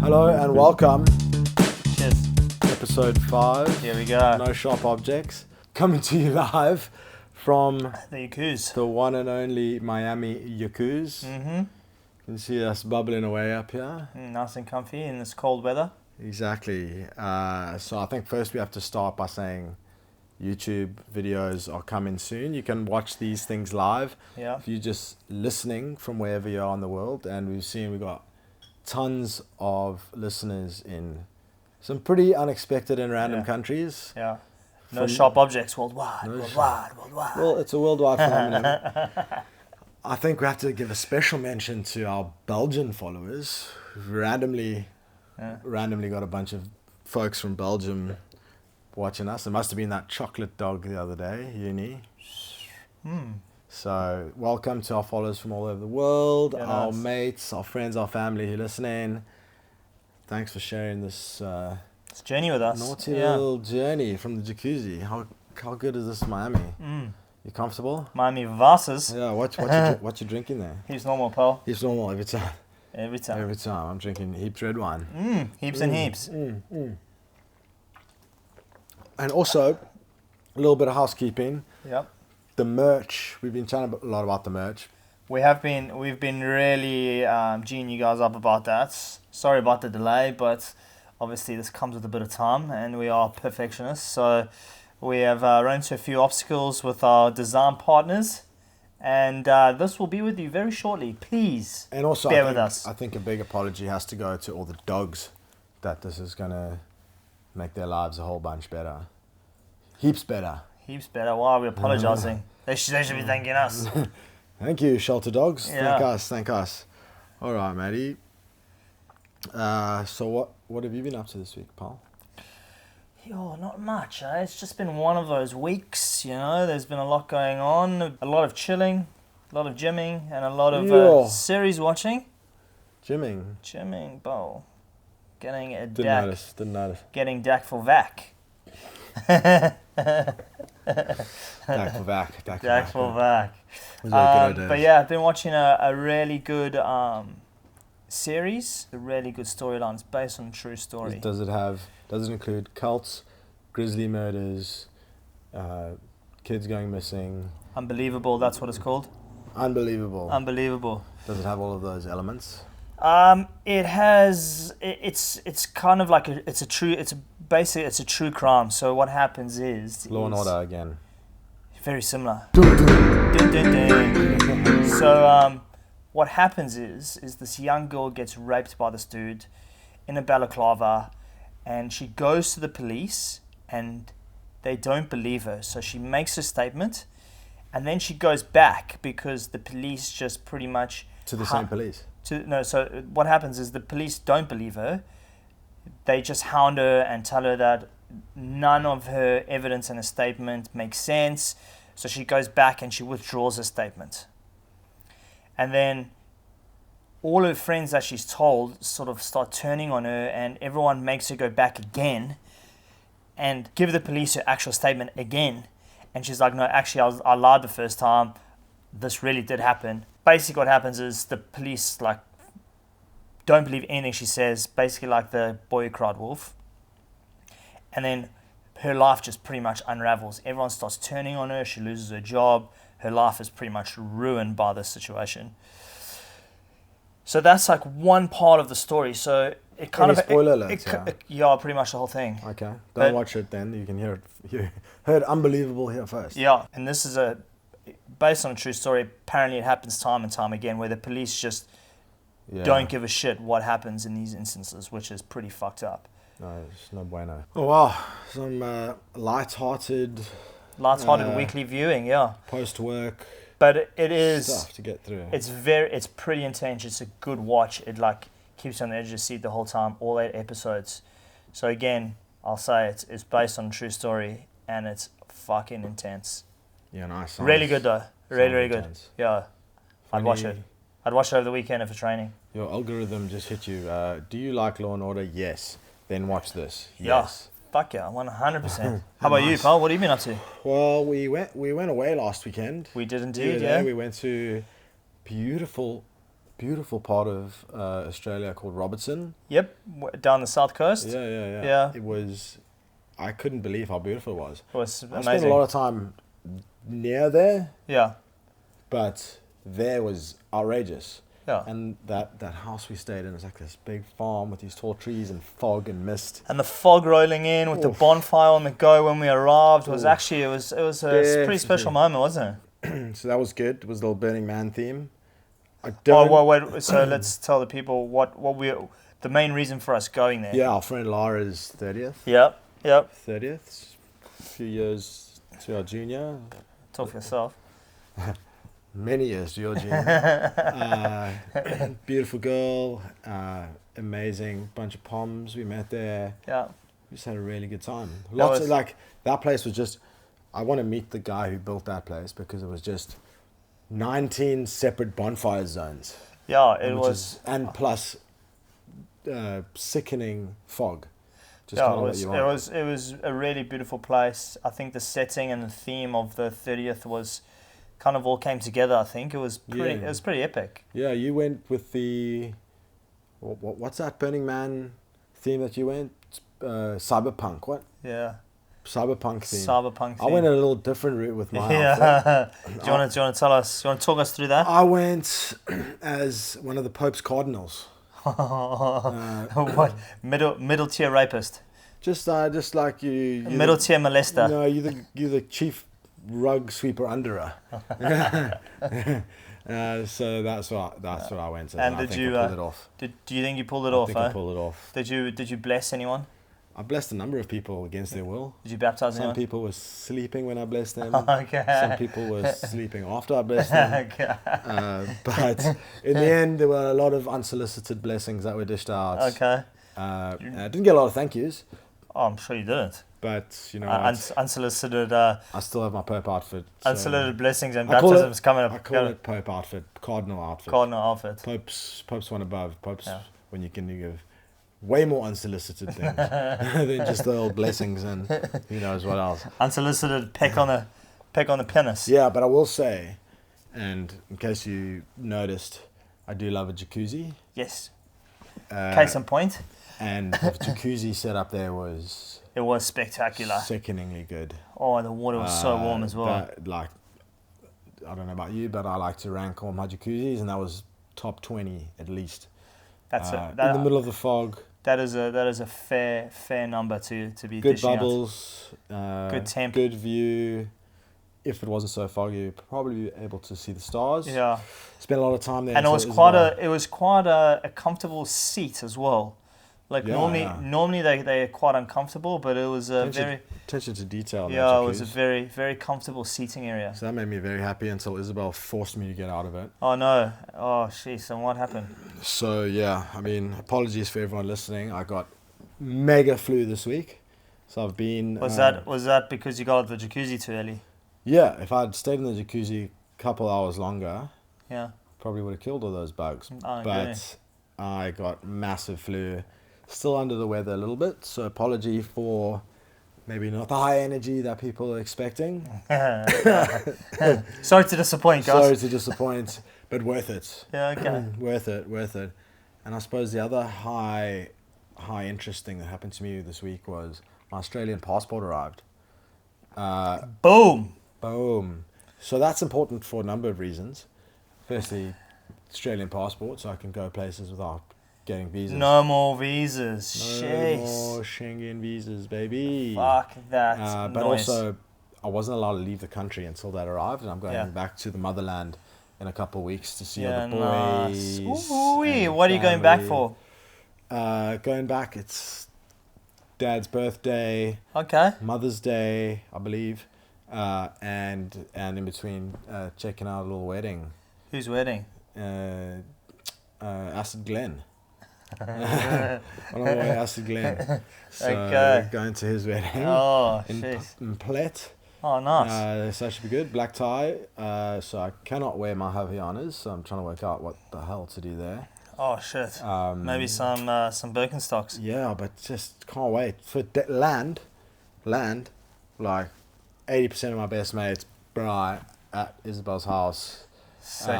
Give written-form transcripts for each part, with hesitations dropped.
Hello and welcome. Cheers. Episode 5. Here we go. No Sharp Objects. Coming to you live from The Yakuza. the one and only Miami Yakuza. Mm-hmm. You can see us bubbling away up here. Nice and comfy in this cold weather. Exactly. So I think first we have to start by saying YouTube videos are coming soon. You can watch these things live Yeah. if you're just listening from wherever you are in the world. And we've got tons of listeners in some pretty unexpected and random countries. Yeah. No From- sharp objects worldwide. No worldwide. Well, it's a worldwide phenomenon. I think we have to give a special mention to our Belgian followers. We've randomly got a bunch of folks from Belgium watching us. It must have been that chocolate dog the other day, Uni. So welcome to our followers from all over the world, Yeah, our nice. mates, our friends, our family who are listening. Thanks for sharing this It's a journey with us. naughty Yeah. little journey from the jacuzzi. How good is this Miami? You comfortable? Miami Vases. Yeah, what you drinking there? Heaps normal, pal. Heaps normal every time. Every time. Every time I'm drinking heaps red wine. Heaps and heaps. And also, a little bit of housekeeping. Yep. The merch. We've been chatting a lot about the merch. We've been really geeing you guys up about that. Sorry about the delay, but obviously this comes with a bit of time, and we are perfectionists. So we have run into a few obstacles with our design partners, and this will be with you very shortly. Please And also, bear with us. I think a big apology has to go to all the dogs that this is going to make their lives a whole bunch better. Heaps better. Heaps better. Why are we apologising? They should be thanking us. Thank you, shelter dogs. Yeah. Thank us. All right, Matty. So what have you been up to this week, pal? Yo, not much, eh? It's just been one of those weeks, you know. There's been a lot going on, a lot of chilling, a lot of gymming, and a lot of Yeah. series watching. Gymming. Gymming, bro. Getting a Didn't DAC. notice. Getting DAC for VAC. Back for back. DAC for VAC. Those are good But ideas. yeah, I've been watching a really good series, a really good storyline. It's based on a true story. Does it include cults, grisly murders, kids going missing? Unbelievable, that's what it's called. Unbelievable. Unbelievable. Does it have all of those elements? It has. It's kind of like it's a true crime. So what happens is Law and Order again. very similar. Dun, dun, dun. So what happens is this young girl gets raped by this dude in a balaclava, and she goes to the police, and they don't believe her. So she makes a statement, and then she goes back because the police just pretty much To the same police. So what happens is the police don't believe her. They just hound her and tell her that none of her evidence in her statement makes sense. So she goes back and she withdraws her statement. And then all her friends that she's told sort of start turning on her, and everyone makes her go back again and give the police her actual statement again. And she's like, no, actually, I lied the first time. This really did happen. Basically what happens is the police don't believe anything she says, basically like the boy who cried wolf. And then her life just pretty much unravels. Everyone starts turning on her, she loses her job, her life is pretty much ruined by this situation. So that's like one part of the story. So it kind Any of spoiler alerts, yeah, pretty much the whole thing. Okay. Don't But- watch it then. You can hear it. You heard unbelievable here first. Yeah, and this is based on a true story. Apparently it happens time and time again where the police just Yeah. don't give a shit what happens in these instances, which is pretty fucked up. No, it's no bueno. Oh wow, some light-hearted Lighthearted weekly viewing, yeah. post-work But it is, stuff to get through. it's pretty intense. It's a good watch. It keeps you on the edge of the seat the whole time, all 8 episodes. So again, I'll say it's based on a true story, and it's fucking intense. Yeah, nice. Really good though. Really, sounds really good. intense. Yeah. I'd watch Funny. it. I'd watch it over the weekend for training. Your algorithm just hit you. Do you like Law and Order? Yes. Then watch this. Yeah. Yes. Fuck yeah, 100%. How about you, Nice. pal? What have you been up to? Well, we went away last weekend. We did The indeed, other yeah. day we went to beautiful beautiful part of Australia called Robertson. Yep, down the south coast. Yeah. It was. I couldn't believe how beautiful it was. It was I amazing. spent a lot of time near there, Yeah, but there was outrageous. yeah. And that house we stayed in was like this big farm with these tall trees and fog and mist. And the fog rolling in with the Oof. bonfire on the go when we arrived was Oof. actually it was a pretty special Definitely. moment, wasn't it? So that was good. It was the little Burning Man theme. I Oh don't. well, wait. So let's tell the people what the main reason for us going there. Yeah, our friend Lara's 30th. Yep. 30th. A few years to our junior. Talk for yourself. Many years to your junior. Beautiful girl. Amazing bunch of poms we met there. Yeah. We just had a really good time. That place was just. I want to meet the guy who built that place because it was just 19 separate bonfire zones. Yeah, it was. And plus sickening fog. Just Yeah, kinda it what was. you It want. was. It was a really beautiful place. I think the setting and the theme of the 30th was kind of all came together. I think it was pretty. Yeah. It was pretty epic. Yeah, you went with the. What's that Burning Man theme that you went? Cyberpunk. What? Yeah. Cyberpunk theme. Cyberpunk theme. I went a little different route with my outfit. Yeah. Do you want to tell us? Do you want to talk us through that? I went as one of the Pope's cardinals. What middle tier rapist? Just like you. Middle tier molester. No, you're the chief rug sweeper underer. So that's what I went as. And I did think you I pulled it off? Do you think you pulled it I off? think I pulled it off. Did you bless anyone? I blessed a number of people against their will. Did you baptize Some anyone? people were sleeping when I blessed them. Okay. Some people were sleeping after I blessed them. Okay. But in the end, there were a lot of unsolicited blessings that were dished out. Okay. I didn't get a lot of thank yous, Oh, I'm sure you didn't. but you know, Unsolicited, I still have my Pope outfit. so unsolicited blessings and I call baptisms coming up. I call it Pope outfit, Cardinal outfit. Cardinal outfit. Pope's one above. Pope's Yeah. when you can give way more unsolicited things than just the old blessings and who knows what else. Unsolicited peck on the penis. Yeah, but I will say, and in case you noticed, I do love a jacuzzi. Yes. Uh, Case in point, And the jacuzzi setup there was it was spectacular. sickeningly good. Oh, the water was so warm as well. But, like, I don't know about you, but I like to rank all my jacuzzis, and that was top 20 at least. That's in the middle of the fog. That is a fair number to be Good dishing out. bubbles. Good temp. Good view. If it wasn't so foggy, you'd probably be able to see the stars. Yeah. Spent a lot of time there. And it until was quite a comfortable seat as well. Like Yeah, normally they're quite uncomfortable, but it was a very attention to detail. in that it was a jacuzzi. very comfortable seating area. So that made me very happy until Isabel forced me to get out of it. Oh no! Oh jeez! And what happened? So yeah, I mean, apologies for everyone listening. I got mega flu this week, so I've been. Was that because you got out of the jacuzzi too early? Yeah, if I'd stayed in the jacuzzi a couple hours longer, Yeah. probably would have killed all those bugs. Oh, But really? I got massive flu, still under the weather a little bit. So apology for maybe not the high energy that people are expecting. Sorry to disappoint, guys. Sorry to disappoint, but worth it. Yeah. Okay. Worth it. And I suppose the other high interest thing that happened to me this week was my Australian passport arrived. Boom. Boom. So that's important for a number of reasons. Firstly, Australian passport, so I can go places without getting visas. No more visas. No Jeez. more Schengen visas, baby. Fuck that But noise. also, I wasn't allowed to leave the country until that arrived, and I'm going Yeah. back to the motherland in a couple of weeks to see Yeah, other boys. nice. Ooh-wee. and What are you going back family. for? Going back, it's Dad's birthday, Okay. Mother's Day, I believe, and in between checking out a little wedding. Whose wedding? Acid Glen. On our way, Acid Glen. So Okay. going to his wedding Oh, in jeez. Plet. Oh, nice. So that should be good. Black tie. So I cannot wear my Havaianas, so I'm trying to work out what the hell to do there. Oh, shit. Maybe some Birkenstocks. Yeah, but just can't wait for land. Like 80% of my best mates, right at Isabel's house. Sick.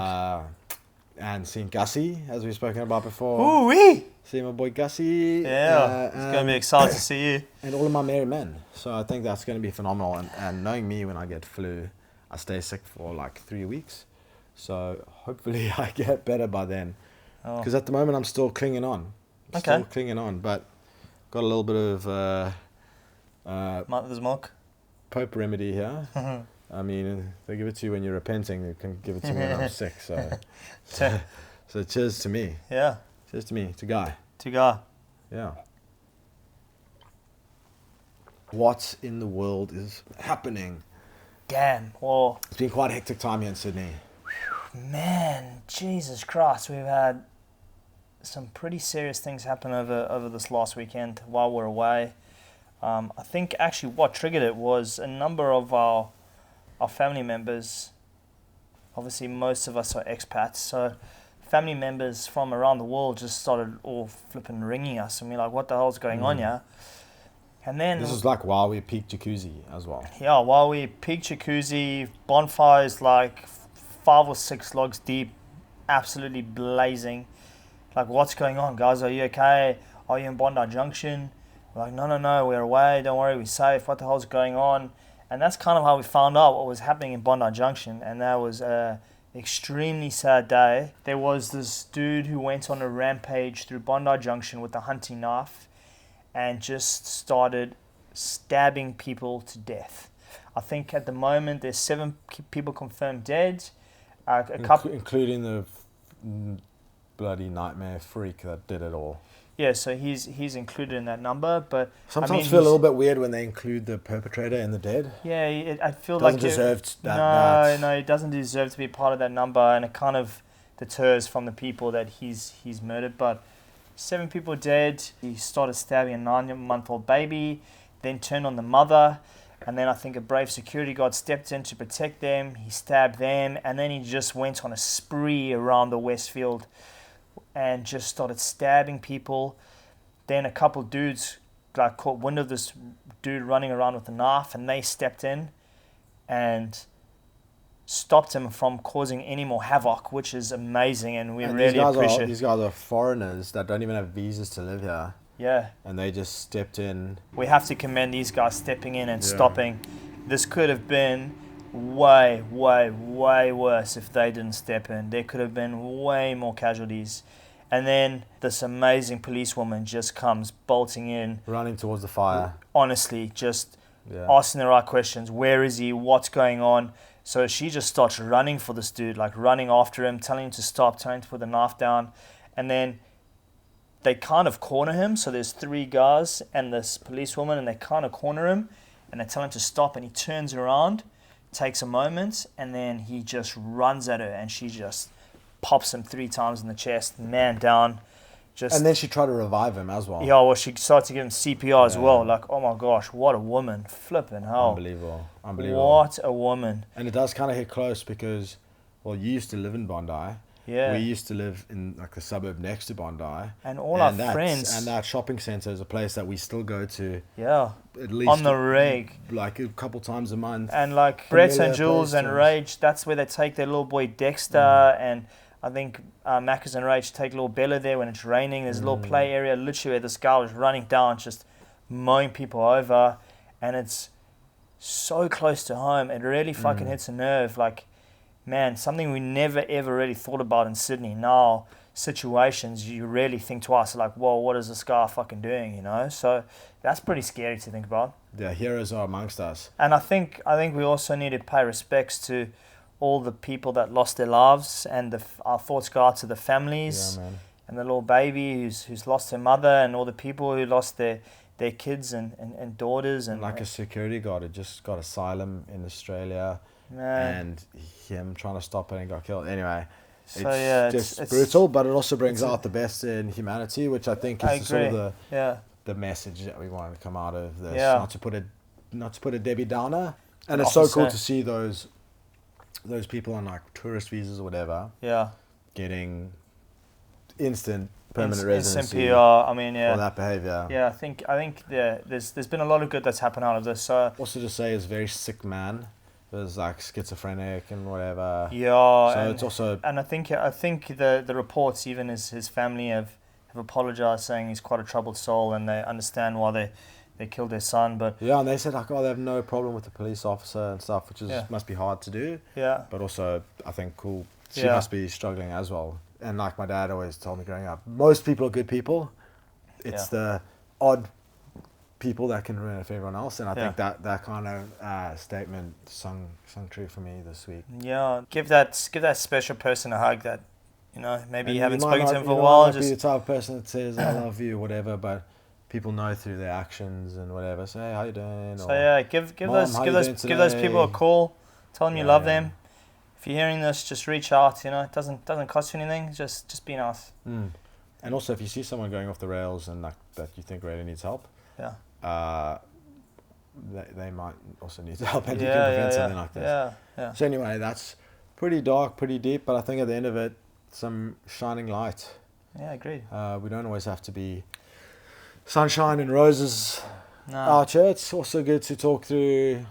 and seeing Gussie, as we've spoken about before. Ooh-wee! See my boy Gussie. Yeah, it's going to be exciting to see you. And all of my merry men. So I think that's going to be phenomenal. And knowing me, when I get flu, I stay sick for like 3 weeks. So hopefully I get better by then. Because at the moment I'm still clinging on. Still clinging on, but got a little bit of Mother's milk. Pope remedy here. I mean, they give it to you when you're repenting. They can give it to me when I'm sick. So cheers to me. Yeah. Cheers to me, to Guy. To Guy. Yeah. What in the world is happening? Damn. Well, it's been quite a hectic time here in Sydney. Man, Jesus Christ, we've had some pretty serious things happen over this last weekend while we're away. I think actually what triggered it was a number of our family members. Obviously, most of us are expats, so family members from around the world just started all flipping ringing us, and we're like, "What the hell's going on here?" And then this is like while we peaked jacuzzi as well. Yeah, while we peaked jacuzzi, bonfires like 5 or 6 logs deep, absolutely blazing. Like, what's going on, guys? Are you okay? Are you in Bondi Junction? We're like, no, we're away. Don't worry, we're safe. What the hell's going on? And that's kind of how we found out what was happening in Bondi Junction. And that was an extremely sad day. There was this dude who went on a rampage through Bondi Junction with a hunting knife and just started stabbing people to death. I think at the moment there's 7 people confirmed dead. Including the bloody nightmare freak that did it all. Yeah, so he's included in that number, but sometimes feel a little bit weird when they include the perpetrator in the dead. Yeah, I feel doesn't like deserve that. No, it doesn't deserve to be part of that number, and it kind of deters from the people that he's murdered. But 7 people dead. He started stabbing a 9-month-old baby, then turned on the mother, and then I think a brave security guard stepped in to protect them. He stabbed them, and then he just went on a spree around the Westfield and just started stabbing people. Then a couple dudes caught wind of this dude running around with a knife, and they stepped in and stopped him from causing any more havoc, which is amazing, and we really appreciate it. These guys are foreigners that don't even have visas to live here. Yeah. And they just stepped in. We have to commend these guys stepping in and stopping. This could have been way, way, way worse if they didn't step in. There could have been way more casualties. And then this amazing policewoman just comes bolting in. Running towards the fire. Honestly, just asking the right questions. Where is he? What's going on? So she just starts running for this dude, like running after him, telling him to stop, telling him to put the knife down. And then they kind of corner him. So there's 3 guys and this policewoman, and they kind of corner him. And they tell him to stop, and he turns around, takes a moment, and then he just runs at her, and she just pops him 3 times in the chest, man down. And then she tried to revive him as well. Yeah, well, she started to give him CPR as well. Like, oh my gosh, what a woman. Flipping hell. Unbelievable. What a woman. And it does kind of hit close because, well, you used to live in Bondi. Yeah. We used to live in like the suburb next to Bondi. And our friends. And that shopping centre is a place that we still go to. Yeah. At least on the reg. Like a couple times a month. And like Brett and Jules and Rage, that's where they take their little boy Dexter. And I think Macca's and Rage take little Bella there when it's raining. There's a little play area literally where this guy was running down, just mowing people over. And it's so close to home. It really fucking hits a nerve. Like, man, something we never ever really thought about in Sydney. Now, situations you really think twice. Like, whoa, what is this guy fucking doing, you know? So that's pretty scary to think about. The heroes are amongst us. And I think we also need to pay respects to all the people that lost their lives, and our thoughts go out to the families and the little baby who's lost her mother, and all the people who lost their kids and daughters. And like a security guard who just got asylum in Australia, and him trying to stop it and got killed. Anyway, so it's brutal, but it also brings out the best in humanity, which I think is sort of the message that we want to come out of this. Not to put a Debbie Downer. And it's so cool to see those people on like tourist visas or whatever, getting instant permanent residency. PR. I mean, for that behaviour. Yeah, I think there's been a lot of good that's happened out of this. Also to say, is a very sick man was like schizophrenic and whatever. Yeah. So and, it's also... And I think the reports, even his family have apologized, saying he's quite a troubled soul, and they understand why they killed their son. But Yeah, and they said like, oh, they have no problem with the police officer and stuff, which Yeah. must be hard to do. yeah, But also, I think cool. She Yeah. must be struggling as well. And like my dad always told me growing up, most people are good people. It's the odd people that can ruin it for everyone else. And I think that kind of statement sung true for me this week. yeah. Give that special person a hug that, maybe And you haven't might spoken to not- him for a you while. might not be Just the type of person that says I love you, whatever, but people know through their actions and whatever. Say, hey, how you doing? so yeah, give Mom, those how give you those doing give those people a today? call. Tell them you Yeah, love yeah. them. If you're hearing this, just reach out. It doesn't cost you anything. Just be nice. And also, if you see someone going off the rails and like that you think really needs help, Yeah. they might also need help, and Yeah, you can prevent yeah, something yeah. like this. Yeah. So anyway, that's pretty dark, pretty deep, but I think at the end of it, some shining light. Yeah, agreed. We don't always have to be sunshine and roses No. out here. It's also good to talk through.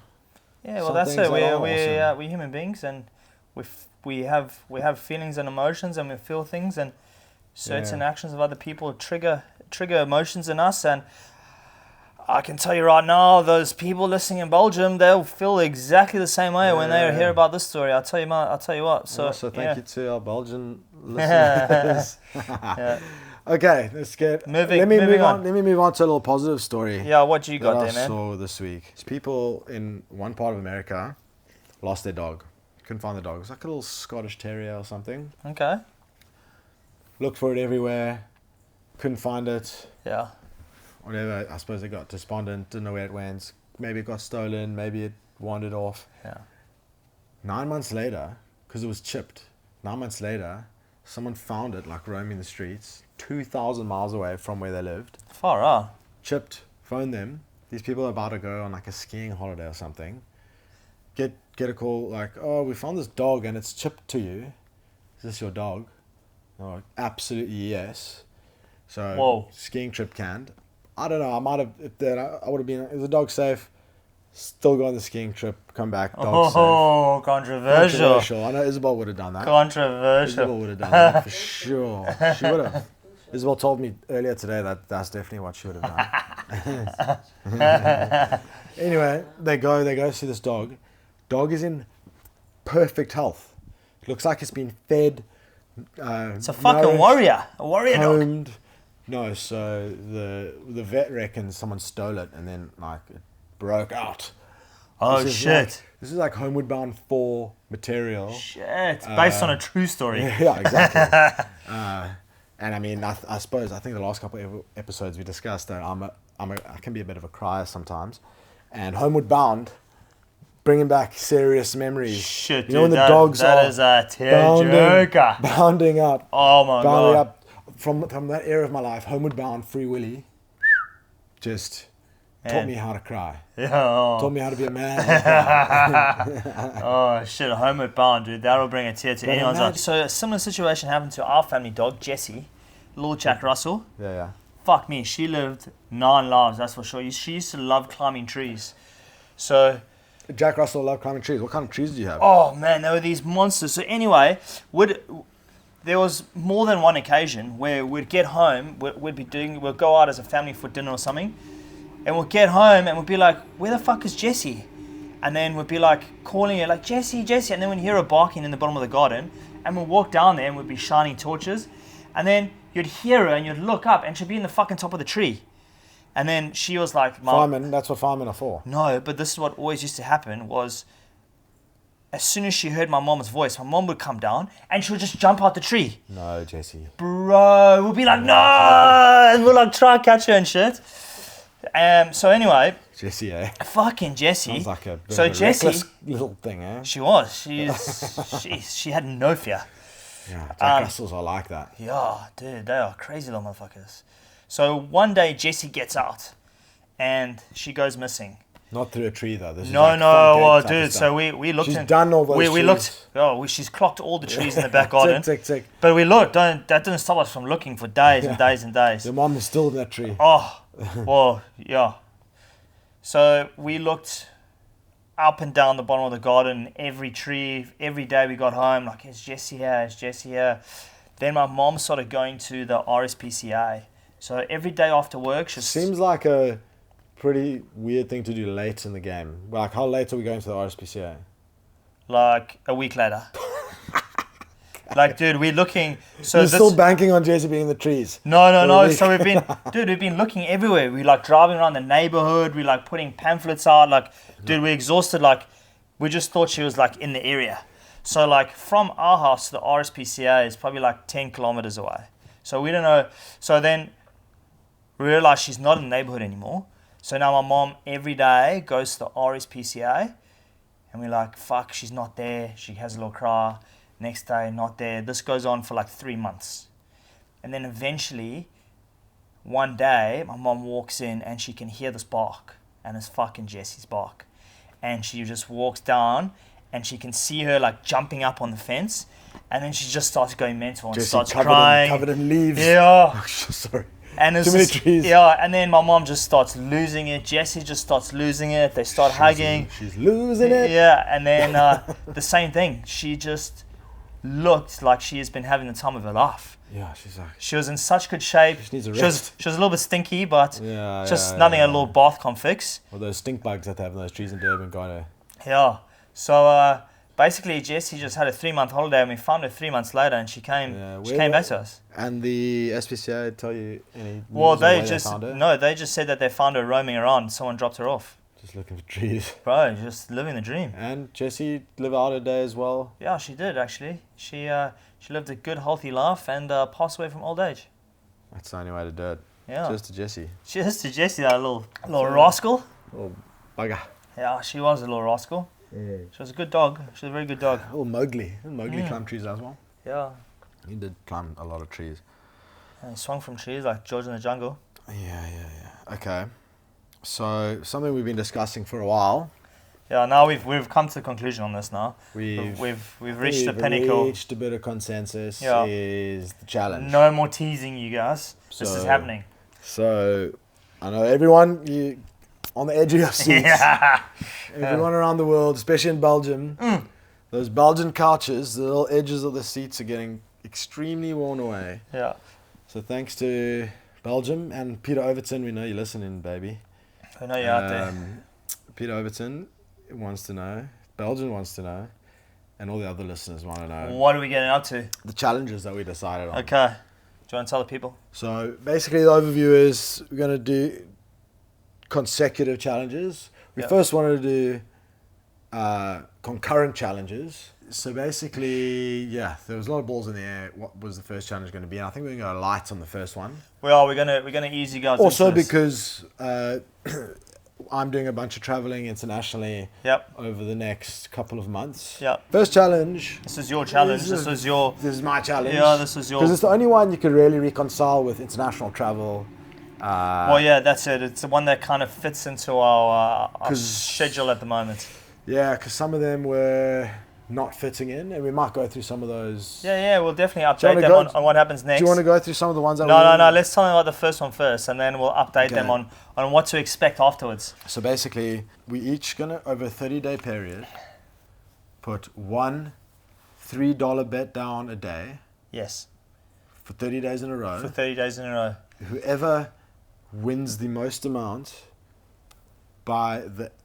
Yeah, well, some that's things it. that are We're human beings, and we have feelings and emotions, and we feel things, and certain actions of other people trigger emotions in us. And I can tell you right now, those people listening in Belgium, they'll feel exactly the same way when they hear about this story. I'll tell you what. So Also, thank you to our Belgian Yeah. listeners. Yeah. Okay, let's get Moving Let me move on. on. Let me move on to a little positive story. Yeah, what you that got I there, man? saw this week. People in one part of America lost their dog. Couldn't find the dog. It was like a little Scottish Terrier or something. Okay. Looked for it everywhere. Couldn't find it. Yeah. Whatever. I suppose they got despondent. Didn't know where it went. Maybe it got stolen. Maybe it wandered off. Yeah. 9 months later, because it was chipped, 9 months later, someone found it like roaming the streets, 2,000 miles away from where they lived. Far out. Chipped, phoned them. These people are about to go on like a skiing holiday or something. Get a call like, oh, we found this dog and it's chipped to you. Is this your dog? Oh, absolutely yes. So Whoa. skiing trip canned. I don't know. I might have. I would have been. Is the dog safe? Still go on the skiing trip. Come back. Dog safe. Oh, controversial. I know Isabel would have done that. Controversial. Isabel would have done that for sure. She would have. Isabel told me earlier today that that's definitely what she would have done. Anyway, they go see this dog. Dog is in perfect health. Looks like it's been fed. It's a fucking warrior. A warrior dog. Homed. No, so the vet reckons someone stole it and then like it broke out. Oh, This is shit. This is like Homeward Bound 4 material. Shit. Based on a true story. Yeah, exactly. And I mean, I suppose I think the last couple of episodes we discussed that I can be a bit of a crier sometimes, and Homeward Bound, bringing back serious memories. Shit, you know when dude, the dogs that are is a tearjerker. bounding up. Oh my Bounding god. up from that era of my life. Homeward Bound, Free Willy, just taught Man. me how to cry. Yeah. Taught me how to be a man. and cry. Oh shit, Homeward Bound, dude. That'll bring a tear to But anyone's eye. imagine- So a similar situation happened to our family dog, Jessie, little Jack Russell. Yeah. Fuck me, she lived 9 lives, that's for sure. She used to love climbing trees. So, Jack Russell loved climbing trees. What kind of trees do you have? oh man, there were these monsters. So anyway, there was more than one occasion where we'd get home, we'd go out as a family for dinner or something, and we'd get home and we'd be like, where the fuck is Jessie? And then we'd be like calling her like, Jessie, and then we'd hear her barking in the bottom of the garden, and we'd walk down there and we'd be shining torches, and then you'd hear her and you'd look up and she'd be in the fucking top of the tree. And then she was like, Mom, Firemen, that's what firemen are for. no, but this is what always used to happen was as soon as she heard my mom's voice, my mom would come down and she would just jump out the tree. No, Jesse. Bro, we'd be like, no! And we'd like try and catch her and shit. So anyway, Jesse, eh? fucking Jessie. Sounds like a bit So of a Jessie, reckless little thing, eh? she was. She had no fear. Yeah, Jack Russells are like that. Yeah, dude, they are crazy little motherfuckers. So one day Jessie gets out and she goes missing. Not through a tree though. This is No, like no, front gate well, type of dude. stuff. So we looked. She's done all those We trees. looked. Oh, she's clocked all the trees in the back garden. Tick, tick, tick. But we looked. That didn't stop us from looking for days and days and days. Your mom is still in that tree. Oh, well, yeah. So we looked up and down the bottom of the garden, every tree, every day we got home, like, is Jessie here? Is Jessie here? Then my mom started going to the RSPCA. So every day after work, she Seems like a pretty weird thing to do late in the game. Like, how late are we going to the RSPCA? like a week later. Like, dude, we're looking. So You're still banking on Jessie being in the trees. No. So we've been looking everywhere. We like driving around the neighborhood. We like putting pamphlets out. Like, dude, we're exhausted. Like, we just thought she was like in the area. So like from our house to the RSPCA is probably like 10 kilometers away. So we don't know. So then we realized she's not in the neighborhood anymore. So now my mom every day goes to the RSPCA, and we're like, fuck, she's not there. She has a little cry. Next day, not there. This goes on for like 3 months. And then eventually, one day, my mom walks in and she can hear this bark. And it's fucking Jessie's bark. And she just walks down and she can see her like jumping up on the fence. And then she just starts going mental and Jessie starts crying. Covered in leaves. Yeah. Oh, sorry. And it's Too many just, trees. Yeah, and then my mom just starts losing it. Jessie just starts losing it. They start hugging. She's losing it. Yeah, and then the same thing. She just looked like she has been having the time of her life. Yeah, she's like... She was in such good shape. She needs a She rest. was a little bit stinky, but Yeah, just nothing a little bath can't fix. Or those stink bugs that they have in those trees in Durban, gotta... Yeah. So basically, Jessie just had a 3-month holiday, and we found her 3 months later, and she came back to us. And the SPCA tell you any news Well, on where they found her? no, they just said that they found her roaming around. Someone dropped her off. Just looking for trees. Bro, just living the dream. And Jessie lived out her day as well. Yeah, she did actually. She lived a good, healthy life and passed away from old age. That's the only way to do it. Yeah. Cheers to Jessie. Cheers to Jessie, that little rascal. Oh, bugger. Yeah, she was a little rascal. Mm. She was a good dog. She was a very good dog. Oh, Mowgli. Mowgli climbed trees as well. Yeah. He did climb a lot of trees. And he swung from trees like George in the Jungle. Yeah. Okay. So, something we've been discussing for a while. Yeah, now we've come to the conclusion on this now. We've reached the pinnacle. Reached a bit of consensus. Yeah. Is the challenge. No more teasing, you guys. This is happening. So, I know everyone you on the edge of your seats. Yeah. Everyone around the world, especially in Belgium, those Belgian couches, the little edges of the seats are getting extremely worn away. Yeah. So thanks to Belgium and Peter Overton, we know you're listening, baby. I know you're out there. Peter Overton wants to know, Belgium wants to know, and all the other listeners want to know. What are we getting up to? The challenges that we decided on. Okay. Do you want to tell the people? So basically the overview is we're going to do consecutive challenges. We first wanted to do concurrent challenges. So basically, there was a lot of balls in the air. What was the first challenge going to be? And I think we're going to go light on the first one. Well, we're gonna ease you guys. Also into this. because I'm doing a bunch of traveling internationally over the next couple of months. Yep. First challenge. This is your challenge. This is my challenge. Yeah, this is your. Because it's the only one you could really reconcile with international travel. Well, yeah, that's it. It's the one that kind of fits into our schedule at the moment. Yeah, because some of them were not fitting in, and we might go through some of those. Yeah, we'll definitely update them on what happens next. Do you want to go through some of the ones that No, let's tell them about the first one first, and then we'll update them on what to expect afterwards. So basically, we each going to, over a 30-day period, put one $3 bet down a day. Yes. For 30 days in a row. For 30 days in a row. Whoever wins the most amount by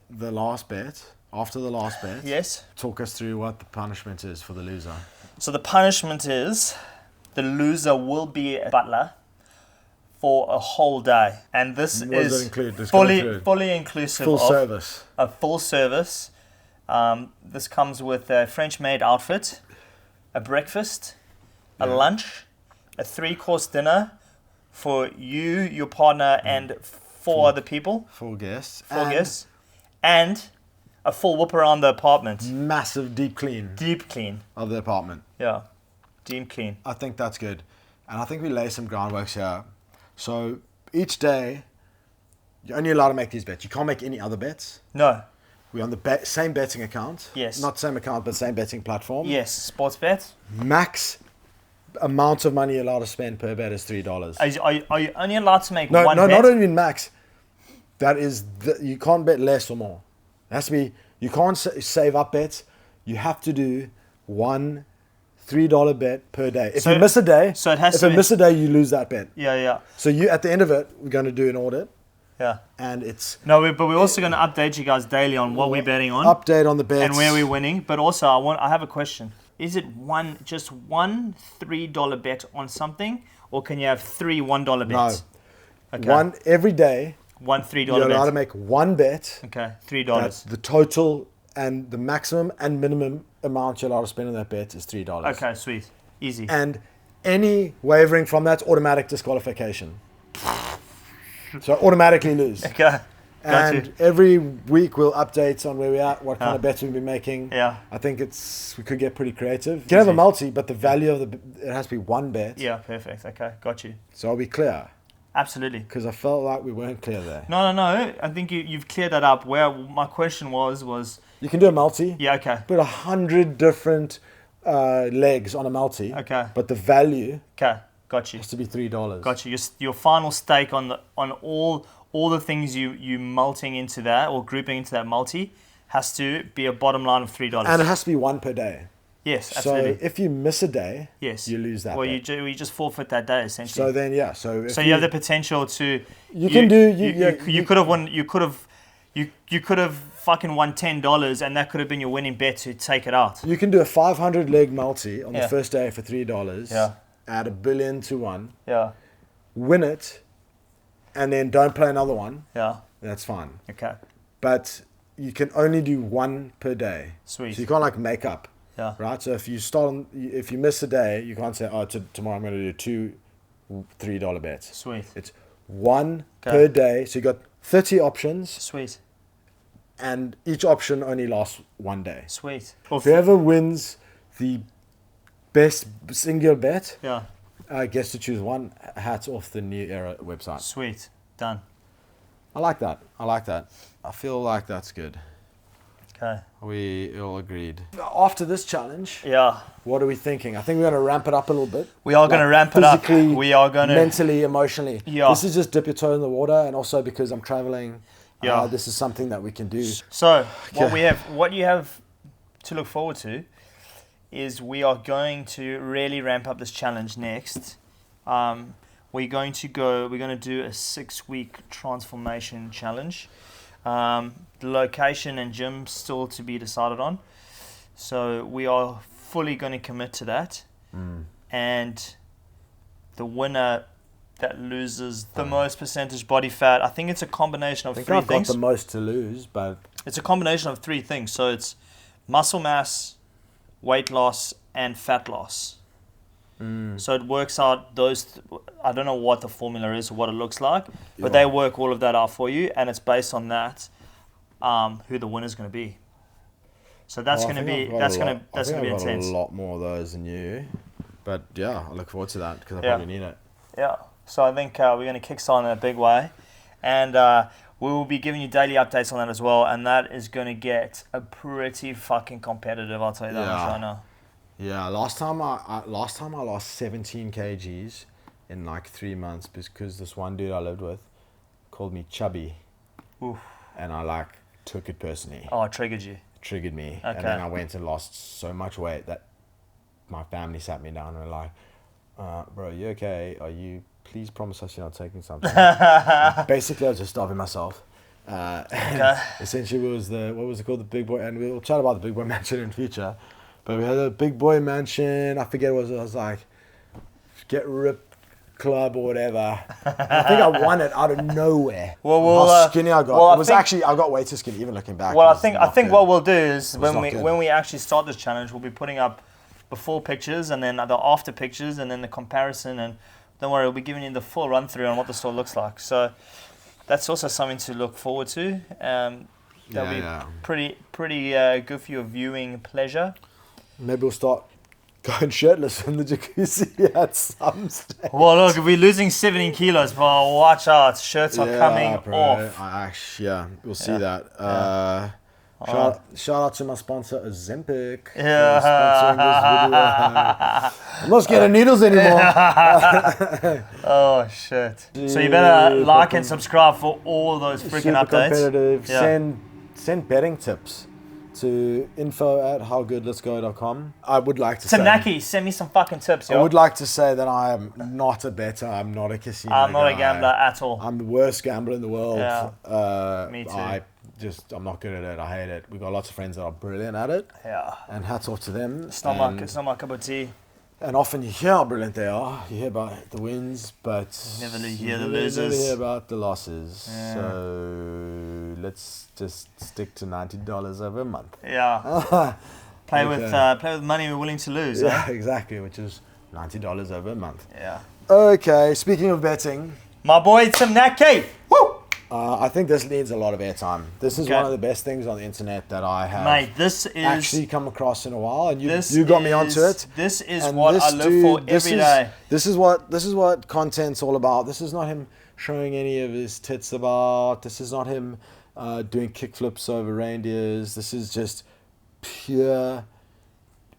the last bet, after the last bet, yes, talk us through what the punishment is for the loser. So the punishment is the loser will be a butler for a whole day, and this is fully inclusive full of service. A full service. This comes with a French-made outfit, a breakfast, a lunch, a 3-course dinner for you, your partner, and 4 other people. 4 guests. 4 guests. And a full whoop around the apartment. Massive deep clean. Deep clean. Of the apartment. Yeah. Deep clean. I think that's good. And I think we lay some groundworks here. So each day, you're only allowed to make these bets. You can't make any other bets. No. We're on the same betting account. Yes. Not same account, but same betting platform. Yes. Sports bet. Max amount of money you're allowed to spend per bet is $3. Are you only allowed to make one bet? No, not even max. That is, you can't bet less or more. It has to be You can't save up bets. You have to do one $3 bet per day. If you miss a day, miss a day, you lose that bet. Yeah. So you, at the end of it, we're going to do an audit. Yeah. And it's... No, but we're also going to update you guys daily on what we're betting on. Update on the bets. And where we're winning. But also, I have a question. Is it just one $3 bet on something? Or can you have three $1 bets? No. Okay. One every day. One $3 bet. You're allowed to make one bet. Okay, $3. That's the total and the maximum and minimum amount you're allowed to spend on that bet is $3. Okay, sweet. Easy. And any wavering from that's automatic disqualification. So automatically lose. Okay. And every week we'll update on where we're at, what kind of bets we'll be making. Yeah. I think we could get pretty creative. You can have a multi, but the value of it has to be one bet. Yeah, perfect. Okay, got you. So I'll be clear. Absolutely. Because I felt like we weren't clear there. No. I think you've cleared that up. Where my question was... You can do a multi. Yeah, okay. Put 100 different legs on a multi. Okay. But the value... Okay, got you. Has to be $3. Got you. Your final stake on all the things you multing into that or grouping into that multi has to be a bottom line of $3. And it has to be one per day. Yes, absolutely. So if you miss a day, yes, you lose that. Well, you just forfeit that day essentially. So then, yeah. So you have the potential to. You could have won. You could have fucking won $10, and that could have been your winning bet to take it out. You can do a 500 leg multi on the first day for $3. Yeah. Add $1 billion to one. Yeah. Win it, and then don't play another one. Yeah. That's fine. Okay. But you can only do one per day. Sweet. So you can't make up. Yeah. Right. So if you miss a day, you can't say, tomorrow I'm going to do two $3 bets. Sweet. It's one per day. So you got 30 options. Sweet. And each option only lasts one day. Sweet. Whoever wins the best single bet, gets to choose one hat off the New Era website. Sweet. Done. I like that. I feel like that's good. Okay. We all agreed. After this challenge, yeah, what are we thinking? I think we're going to ramp it up a little bit. We are going to ramp it up. We are going to... mentally, emotionally. Yeah. This is just dip your toe in the water, and also because I'm traveling, this is something that we can do. So, what you have to look forward to is we are going to really ramp up this challenge next. We're going to do a 6-week transformation challenge. The location and gym still to be decided on. So we are fully going to commit to that. And the winner that loses the most percentage body fat, I think it's a combination of three things. I've got the most to lose, but... It's a combination of three things. So it's muscle mass, weight loss, and fat loss. So it works out those... I don't know what the formula is or what it looks like, but they work all of that out for you, and it's based on that who the winner's going to be. So that's going to be intense. I've got a lot more of those than you, but yeah, I look forward to that because I probably need it. Yeah. So I think we're going to kickstart in a big way, and we will be giving you daily updates on that as well, and that is going to get a pretty fucking competitive. I'll tell you that much right now. Yeah, last time I lost 17 kgs in like 3 months because this one dude I lived with called me chubby. Oof. And I took it personally. Oh, it triggered you. Triggered me. Okay. And then I went and lost so much weight that my family sat me down and were like, bro, you okay? Please promise us you're not taking something. Basically, I was just starving myself. Essentially, what was it called? The big boy, and we'll chat about the big boy mansion in the future. But we had a big boy mansion. I forget what it was. I was like, get ripped club or whatever. I think I won it out of nowhere. How skinny I got. I got way too skinny even looking back. Well, I think what we'll do is when we actually start this challenge, we'll be putting up before pictures and then the after pictures and then the comparison, and don't worry, we'll be giving you the full run through on what the store looks like. So that's also something to look forward to. That'll be pretty good for your viewing pleasure. Maybe we'll start going shirtless in the jacuzzi at some stage. Well, look, if we're losing 17 kilos, well, watch out. Shirts are coming off. We'll see that. Shout out to my sponsor, Ozempic, for sponsoring this video. I'm not scared of needles anymore. Oh, shit. So you better like and subscribe for all those freaking updates. Competitive. Send betting tips. to info@howgoodletsgo.com. I would like to Tim say... Naki, send me some fucking tips, yo. I would like to say that I am not a bettor. I'm not a casino I'm not guy. a gambler at all. I'm the worst gambler in the world. Yeah. Me too. I'm not good at it. I hate it. We've got lots of friends that are brilliant at it. Yeah. And hats off to them. It's not my cup of tea. And often you hear how brilliant they are. You hear about the wins, but Never hear the you losers. never hear about the losses. Yeah. So let's just stick to $90 over a month. Yeah. Play with money we're willing to lose. Yeah, Eh? exactly, which is $90 over a month. Yeah. Okay, speaking of betting, My boy Tim Naki. Woo! I think this needs a lot of airtime. This is Okay. one of the best things on the internet that I have Mate, this is actually come across in a while, and you this got me onto is- it. This is And what this I live dude- for this every is- day. This is what content's all about. This is not him showing any of his tits about. This is not him doing kickflips over reindeers. This is just pure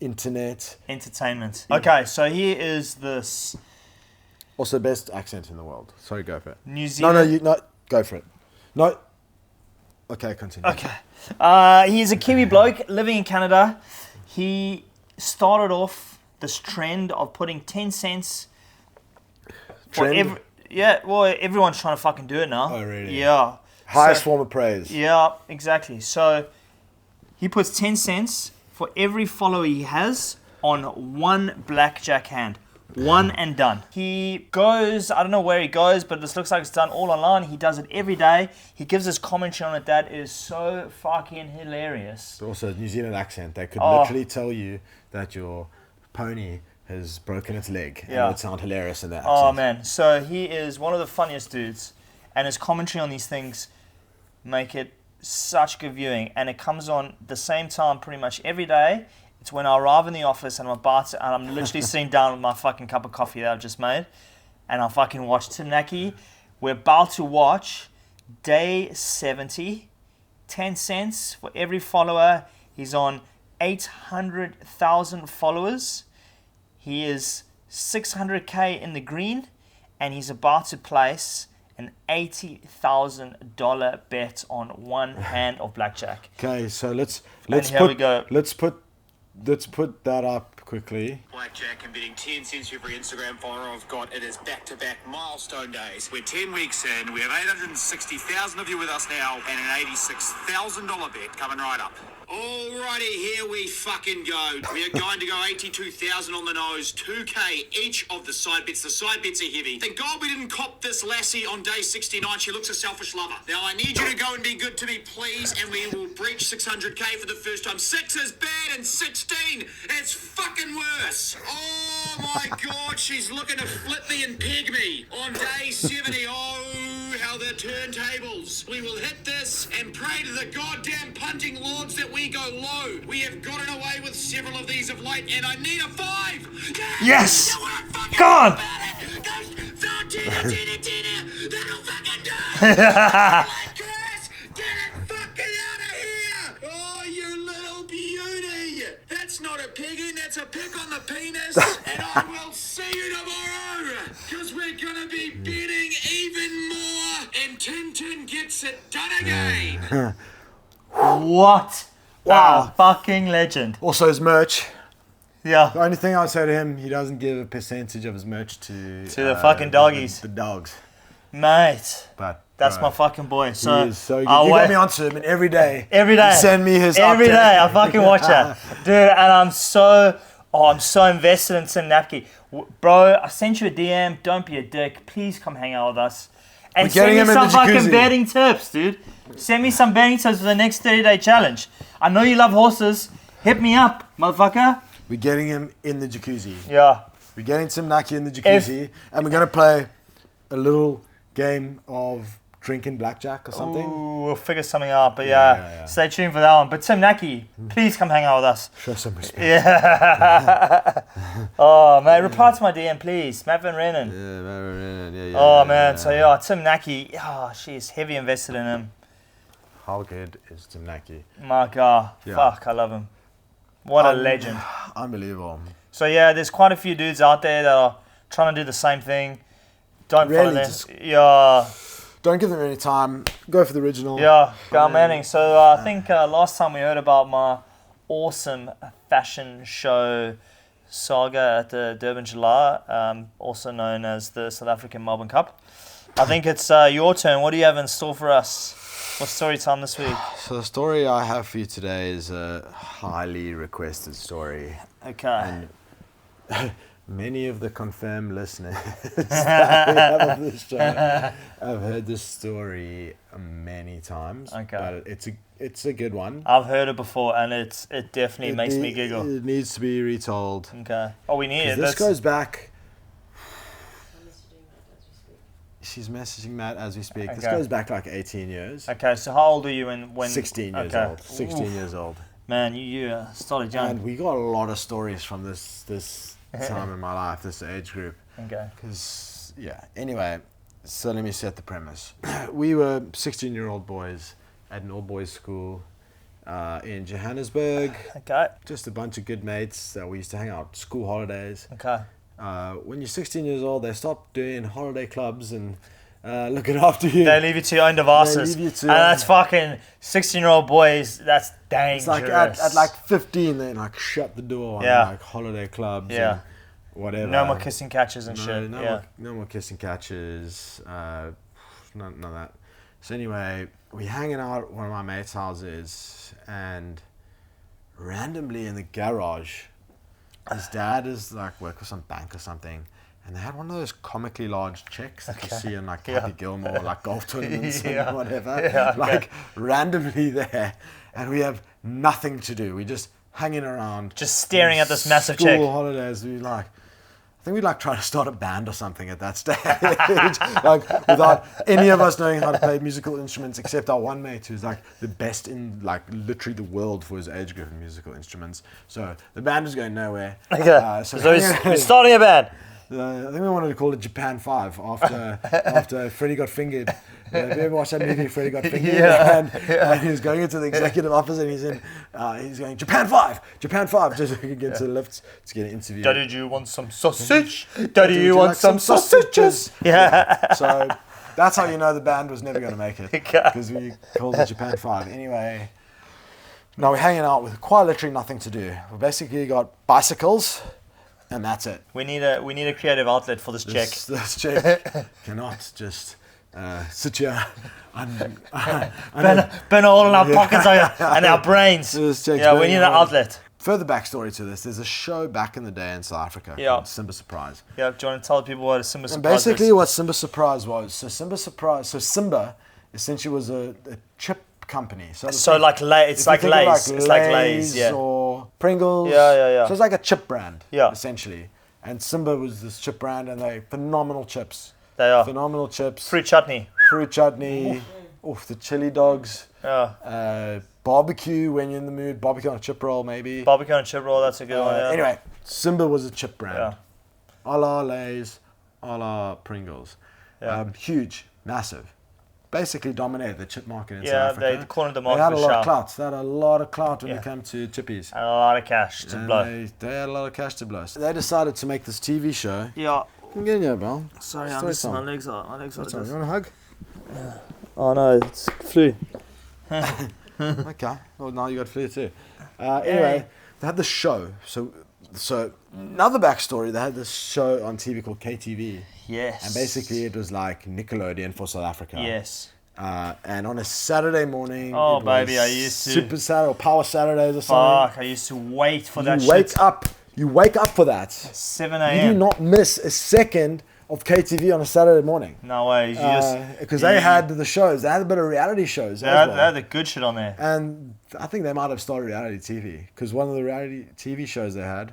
internet. Entertainment. Okay, so here is this Also, best accent in the world. Sorry, go for it. New No, Zealand. go for it. No. Okay, continue. Okay. He's a Kiwi bloke living in Canada. He started off this trend of putting 10 cents for Trend? everyone's trying to fucking do it now. Oh, really? Yeah. Highest So- form of praise. Yeah, exactly. So he puts 10 cents for every follower he has on one blackjack hand. One and done. He goes, I don't know where he goes, but this looks like it's done all online. He does it every day. He gives his commentary on it. That is so fucking hilarious. Also, New Zealand accent. They could Oh. literally tell you that your pony has broken its leg. And Yeah. it would sound hilarious in that accent. Oh man, so he is one of the funniest dudes, and his commentary on these things make it such good viewing, and it comes on the same time pretty much every day. It's when I arrive in the office and I'm literally sitting down with my fucking cup of coffee that I've just made, and I fucking watch Tim Naki. We're about to watch day 70, 10 cents for every follower. He's on 800,000 followers. He is 600k in the green, and he's about to place an $80,000 bet on one hand of blackjack. Okay, so let's here we go. Let's put that up quickly. Blackjack and betting 10 cents for every Instagram follower I've got. It is back-to-back milestone days. We're 10 weeks in. We have 860,000 of you with us now and an $86,000 bet coming right up. Alrighty, here we fucking go. We are going to go 82,000 on the nose, 2k each of the side bets. The side bets are heavy. Thank God we didn't cop this lassie on day 69. She looks a selfish lover. Now I need you to go and be good to me, please, and we will breach 600k for the first time. 6 is bad and 16, it's fucking worse. Oh my God, she's looking to flip me and peg me on day 70. Oh, how the turntables. We will hit this and pray to the goddamn punting lords that we go low. We have gotten away with several of these of late, and I need a 5. Yes! You wanna fucking Go on! about it? Go, That'll fucking do it! Chris, get it fucking out of here! Oh, you little beauty! That's not a pigging, that's a pick on the penis, and I will see you tomorrow, because we're gonna be betting even more, and Tintin gets it done again! What? Wow. A fucking legend. Also, his merch. Yeah. The only thing I would say to him, he doesn't give a percentage of his merch to the fucking doggies. The dogs. Mate. But That's bro, my fucking boy. So, he is so good. I'll You wait- got me onto him, and every day. Every day. he'd send me his Every update. day. I fucking watch that. Dude, and I'm so invested in Tim Naki. Bro, I sent you a DM. Don't be a dick. Please come hang out with us. And We're getting send me him in some the fucking jacuzzi. betting tips, dude. Send me some betting tips for the next 30-day challenge. I know you love horses. Hit me up, motherfucker. We're getting him in the jacuzzi. Yeah. We're getting Tim Naki in the jacuzzi, and we're going to play a little game of drinking blackjack or something. Ooh, we'll figure something out. But yeah, stay tuned for that one. But Tim Naki, please come hang out with us. Show some respect. Yeah. Oh, mate, reply to my DM, please. Matt Van Rennen. Oh, man. So, yeah, Tim Naki, she's heavy invested in him. How good is Tim Naki? My God. Yeah. Fuck, I love him. What a legend. Unbelievable. So, yeah, there's quite a few dudes out there that are trying to do the same thing. Don't follow Really, them. just- Yeah. Don't give them any time. Go for the original. Yeah, Guy Manning. So I think last time we heard about my awesome fashion show saga at the Durban July, also known as the South African Melbourne Cup. I think it's your turn. What do you have in store for us? What's story time this week? So the story I have for you today is a highly requested story. Okay. And many of the confirmed listeners that we have on this show have heard this story many times. Okay. But it's a good one. I've heard it before, and it definitely makes me giggle. It needs to be retold. Okay. Oh, we need it. This goes back. She's messaging Matt as we speak. This goes back like 18 years. Okay, so how old are you when 16 years old. 16 years old. Man, you started young. And we got a lot of stories from this time in my life, this age group. Okay. Because, yeah. Anyway, so let me set the premise. We were 16-year-old boys at an all-boys school in Johannesburg. Okay. Just a bunch of good mates that we used to hang out, school holidays. Okay. When you're 16 years old, they stop doing holiday clubs and looking after you. They leave you to your own devices. They leave you to, and that's fucking 16-year-old boys. That's dangerous. It's like at like 15, they like shut the door on like holiday clubs and whatever. No more kissing catches and shit. No more kissing catches. None of that. So anyway, we're hanging out at one of my mates' houses, and randomly in the garage, his dad is like work for some bank or something, and they had one of those comically large checks that you see in like Happy Gilmore, like golf tournaments and whatever, like randomly there, and we have nothing to do. We're just hanging around, just staring at this massive check. School holidays. I think we'd like try to start a band or something at that stage, like without any of us knowing how to play musical instruments, except our one mate who's like the best in like literally the world for his age group in musical instruments. So the band was going nowhere. Okay. So we're starting a band. I think we wanted to call it Japan 5 after Freddie got fingered. Have you ever watched that movie, Freddie got fingered? And he was going into the executive office and he's going, Japan 5, just so he could get to the lifts to get an interview. Daddy, do you want some sausage? Daddy, you want some sausages? Yeah. So that's how you know the band was never going to make it, because we called it Japan 5. Anyway, now we're hanging out with quite literally nothing to do. We basically got bicycles. And that's it. We need a creative outlet for this check. This check cannot just sit here burn a hole in our pockets and our brains. We need an outlet. Further backstory to this: there's a show back in the day in South Africa called Simba Surprise. Yeah, do you want to tell people what a Simba Surprise and basically what Simba Surprise was? So Simba essentially was a chip company. So like Lay's. It's like Lay's. It's like Lay's, yeah. Or Pringles. Yeah. So it's like a chip brand, essentially. And Simba was this chip brand, and they're phenomenal chips. They are. Phenomenal chips. Fruit chutney. The chili dogs. Yeah. Barbecue when you're in the mood. Barbecue on a chip roll, maybe. Barbecue on a chip roll, that's a good one, yeah. Anyway, Simba was a chip brand. Yeah. A la Lay's, a la Pringles. Yeah. Huge, massive. Basically dominated the chip market in South Africa. Yeah, they cornered the market. They had a lot of clout. They had a lot of clout when it came to chippies. And a lot of cash to blow. They had a lot of cash to blow. So they decided to make this TV show. Yeah. I'm getting you, Bell. Sorry, my legs are. You want a hug? Yeah. Oh no, it's flu. Okay. Well, now you got flu too. Anyway, they had this show. So another backstory, they had this show on TV called KTV. Yes. And basically it was like Nickelodeon for South Africa. Yes. And on a Saturday morning, oh baby, I used to Super Saturday or Power Saturdays or something. Fuck, I used to wait for that shit. You wake up for that. 7 a.m. You do not miss a second of KTV on a Saturday morning. No way. Because they had the shows. They had a bit of reality shows. They had the good shit on there. And I think they might have started reality TV. Because one of the reality TV shows they had,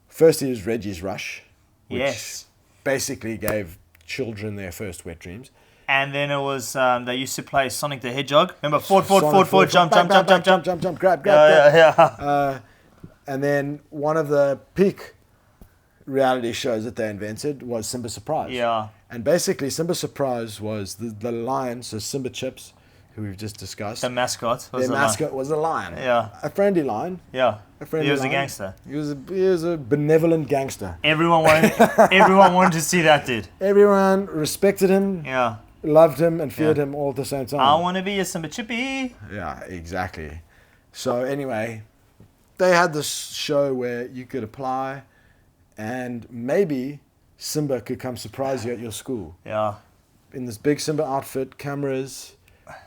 firstly was Reggie's Rush. Which basically gave children their first wet dreams. And then it was, they used to play Sonic the Hedgehog. Remember, forward, jump, grab. Yeah. And then one of the peak reality shows that they invented was Simba Surprise. Yeah. And basically Simba Surprise was the lion, so Simba Chips, who we've just discussed. The mascot was a lion. Yeah. A friendly lion. Yeah. He was a gangster. He was a benevolent gangster. Everyone wanted to see that dude. Everyone respected him. Yeah. loved him and feared him all at the same time. I want to be a Simba Chippy. Yeah, exactly. So anyway, they had this show where you could apply and maybe Simba could come surprise you at your school. Yeah. In this big Simba outfit, cameras,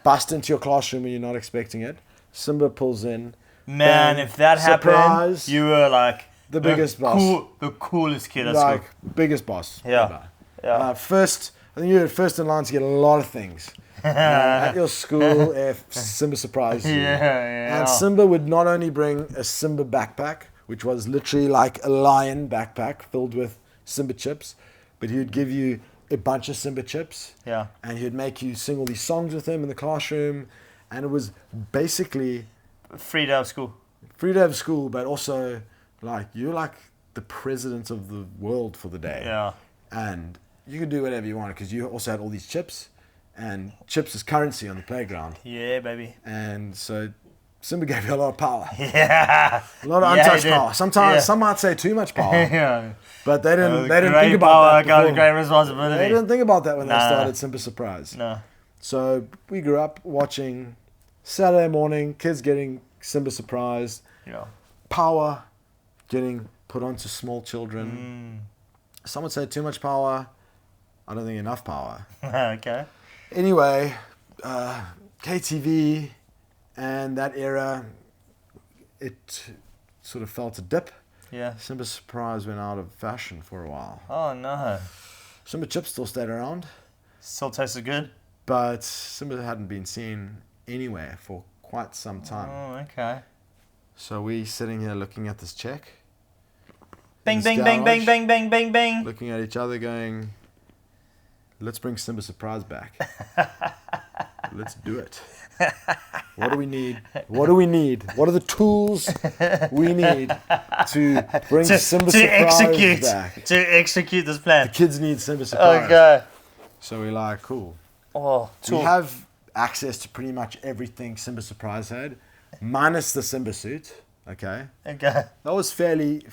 bust into your classroom when you're not expecting it. Simba pulls in. Man, if that happened, you were like the biggest boss. The coolest kid at like, school. biggest boss. Yeah. I think you're first in line to get a lot of things. At your school, if Simba surprised you. And Simba would not only bring a Simba backpack, which was literally like a lion backpack filled with Simba chips, but he would give you a bunch of Simba chips. Yeah. And he would make you sing all these songs with him in the classroom. And it was basically free day of school. Free day of school, but also like you're like the president of the world for the day. Yeah. And you could do whatever you wanted because you also had all these chips. And chips is currency on the playground. Yeah, baby. And so Simba gave you a lot of power. Yeah. A lot of untouched power. Sometimes some might say too much power. Yeah. But they didn't think power about that got a before. great responsibility. They didn't think about that when they started Simba Surprise. No. So we grew up watching Saturday morning, kids getting Simba Surprise. Yeah. Power getting put onto small children. Some would say too much power. I don't think enough power. Okay. Anyway, KTV and that era, it sort of felt a dip. Yeah. Simba Surprise went out of fashion for a while. Oh, no. Simba Chips still stayed around. Still tasted good? But Simba hadn't been seen anywhere for quite some time. Oh, okay. So we sitting here looking at this check. Bang, bang, bang, bang, bang, bang, bang, bang. Looking at each other going, let's bring Simba Surprise back. Let's do it. What do we need? What do we need? What are the tools we need to bring Simba Surprise back? To execute this plan. The kids need Simba Surprise. Okay. So we're like, cool. Oh, we have access to pretty much everything Simba Surprise had, minus the Simba suit. Okay. Okay. That was fairly